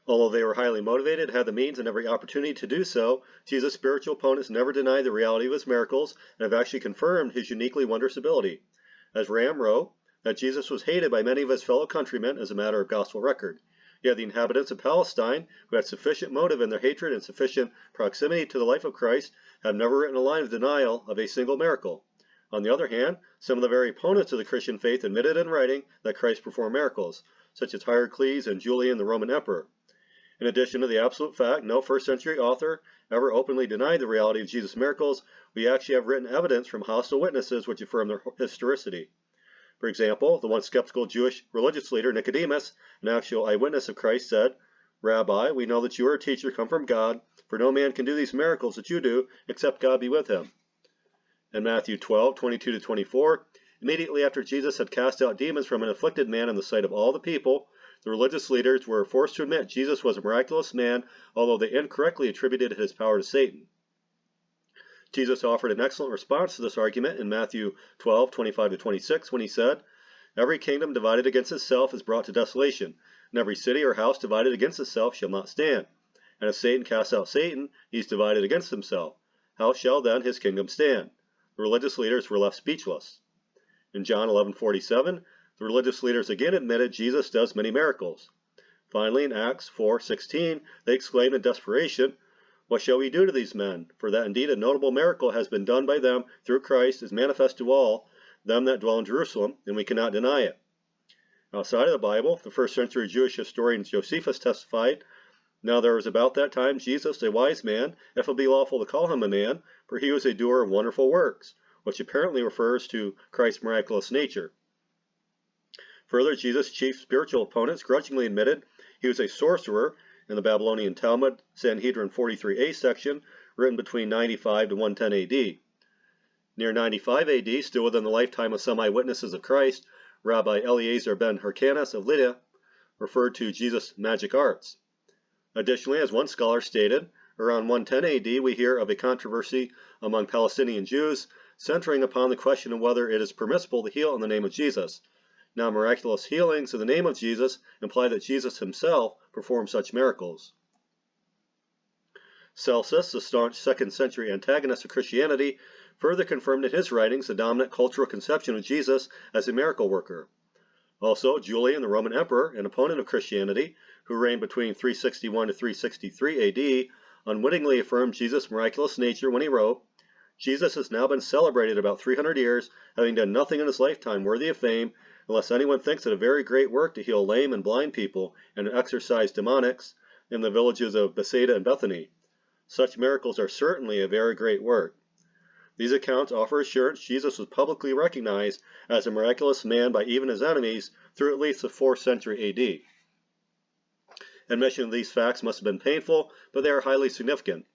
Although they were highly motivated, had the means and every opportunity to do so, Jesus' spiritual opponents never denied the reality of his miracles and have actually confirmed his uniquely wondrous ability. As Ram wrote, that Jesus was hated by many of his fellow countrymen as a matter of gospel record. Yet the inhabitants of Palestine, who had sufficient motive in their hatred and sufficient proximity to the life of Christ, have never written a line of denial of a single miracle. On the other hand, some of the very opponents of the Christian faith admitted in writing that Christ performed miracles, such as Hierocles and Julian the Roman emperor. In addition to the absolute fact no first-century author ever openly denied the reality of Jesus' miracles, we actually have written evidence from hostile witnesses which affirm their historicity. For example, the once skeptical Jewish religious leader Nicodemus, an actual eyewitness of Christ, said, "Rabbi, we know that you are a teacher come from God, for no man can do these miracles that you do except God be with him." In Matthew 12:22-24, immediately after Jesus had cast out demons from an afflicted man in the sight of all the people, the religious leaders were forced to admit Jesus was a miraculous man, although they incorrectly attributed his power to Satan. Jesus offered an excellent response to this argument in Matthew 12:25-26 when he said, "Every kingdom divided against itself is brought to desolation, and every city or house divided against itself shall not stand. And if Satan casts out Satan, he is divided against himself. How shall then his kingdom stand?" The religious leaders were left speechless. In John 11:47, the religious leaders again admitted Jesus does many miracles. Finally, in Acts 4:16, they exclaimed in desperation, "What shall we do to these men? For that indeed a notable miracle has been done by them through Christ is manifest to all them that dwell in Jerusalem, and we cannot deny it." Outside of the Bible, the first-century Jewish historian Josephus testified, "Now there was about that time Jesus, a wise man, if it be lawful to call him a man, for he was a doer of wonderful works," which apparently refers to Christ's miraculous nature. Further, Jesus' chief spiritual opponents grudgingly admitted he was a sorcerer in the Babylonian Talmud, Sanhedrin 43a section, written between 95 to 110 AD. Near 95 AD, still within the lifetime of some eyewitnesses of Christ, Rabbi Eliezer ben Hyrcanus of Lydda referred to Jesus' magic arts. Additionally, as one scholar stated, around 110 AD we hear of a controversy among Palestinian Jews centering upon the question of whether it is permissible to heal in the name of Jesus. Now, miraculous healings in the name of Jesus imply that Jesus himself performed such miracles. Celsus, the staunch 2nd century antagonist of Christianity, further confirmed in his writings the dominant cultural conception of Jesus as a miracle worker. Also, Julian, the Roman emperor, an opponent of Christianity, who reigned between 361 to 363 AD, unwittingly affirmed Jesus' miraculous nature when he wrote, "Jesus has now been celebrated about 300 years, having done nothing in his lifetime worthy of fame, unless anyone thinks it a very great work to heal lame and blind people and exorcise demoniacs in the villages of Bethsaida and Bethany. Such miracles are certainly a very great work." These accounts offer assurance Jesus was publicly recognized as a miraculous man by even his enemies through at least the 4th century AD. Admission of these facts must have been painful, but they are highly significant.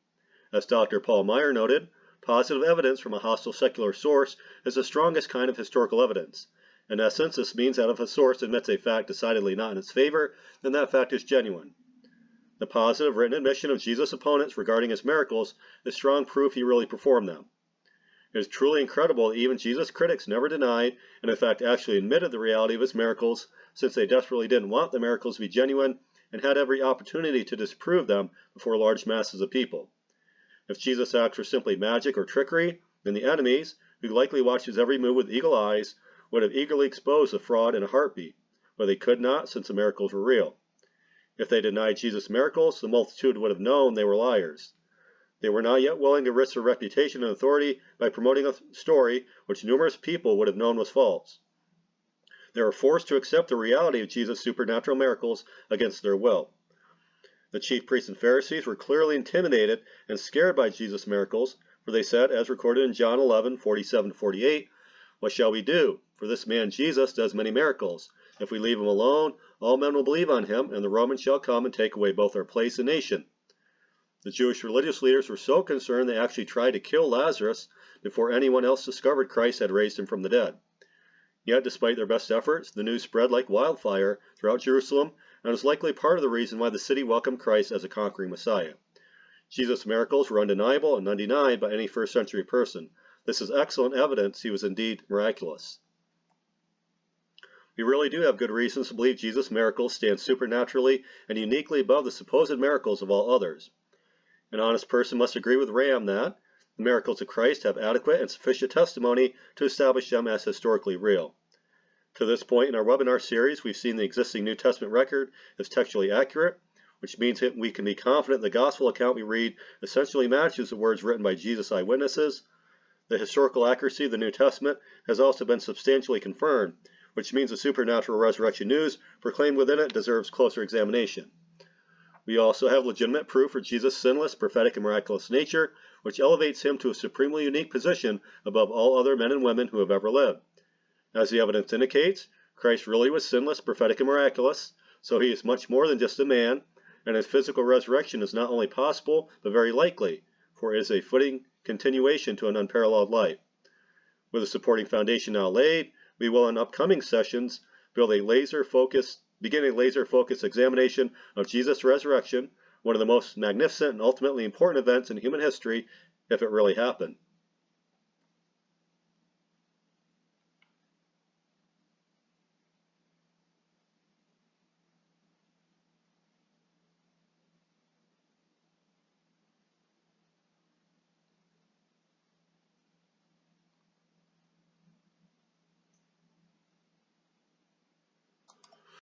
As Dr. Paul Meyer noted, positive evidence from a hostile secular source is the strongest kind of historical evidence. In essence, this means that if a source admits a fact decidedly not in its favor, then that fact is genuine. The positive written admission of Jesus' opponents regarding his miracles is strong proof he really performed them. It is truly incredible that even Jesus' critics never denied, and in fact actually admitted the reality of his miracles, since they desperately didn't want the miracles to be genuine and had every opportunity to disprove them before large masses of people. If Jesus' acts were simply magic or trickery, then the enemies, who likely watched his every move with eagle eyes, would have eagerly exposed the fraud in a heartbeat, but they could not since the miracles were real. If they denied Jesus' miracles, the multitude would have known they were liars. They were not yet willing to risk their reputation and authority by promoting a story which numerous people would have known was false. They were forced to accept the reality of Jesus' supernatural miracles against their will. The chief priests and Pharisees were clearly intimidated and scared by Jesus' miracles, for they said, as recorded in John 11:47-48, "What shall we do? For this man Jesus does many miracles. If we leave him alone, all men will believe on him, and the Romans shall come and take away both our place and nation." The Jewish religious leaders were so concerned they actually tried to kill Lazarus before anyone else discovered Christ had raised him from the dead. Yet, despite their best efforts, the news spread like wildfire throughout Jerusalem and was likely part of the reason why the city welcomed Christ as a conquering Messiah. Jesus' miracles were undeniable and undenied by any first-century person. This is excellent evidence he was indeed miraculous. We really do have good reasons to believe Jesus' miracles stand supernaturally and uniquely above the supposed miracles of all others. An honest person must agree with Ram that the miracles of Christ have adequate and sufficient testimony to establish them as historically real. To this point in our webinar series, we've seen the existing New Testament record is textually accurate, which means that we can be confident the gospel account we read essentially matches the words written by Jesus' eyewitnesses. The historical accuracy of the New Testament has also been substantially confirmed, which means the supernatural resurrection news proclaimed within it deserves closer examination. We also have legitimate proof for Jesus' sinless, prophetic, and miraculous nature, which elevates him to a supremely unique position above all other men and women who have ever lived. As the evidence indicates, Christ really was sinless, prophetic, and miraculous, so he is much more than just a man, and his physical resurrection is not only possible, but very likely, for it is a fitting continuation to an unparalleled life. With a supporting foundation now laid, we will in upcoming sessions begin a laser-focused examination of Jesus' resurrection, one of the most magnificent and ultimately important events in human history if it really happened.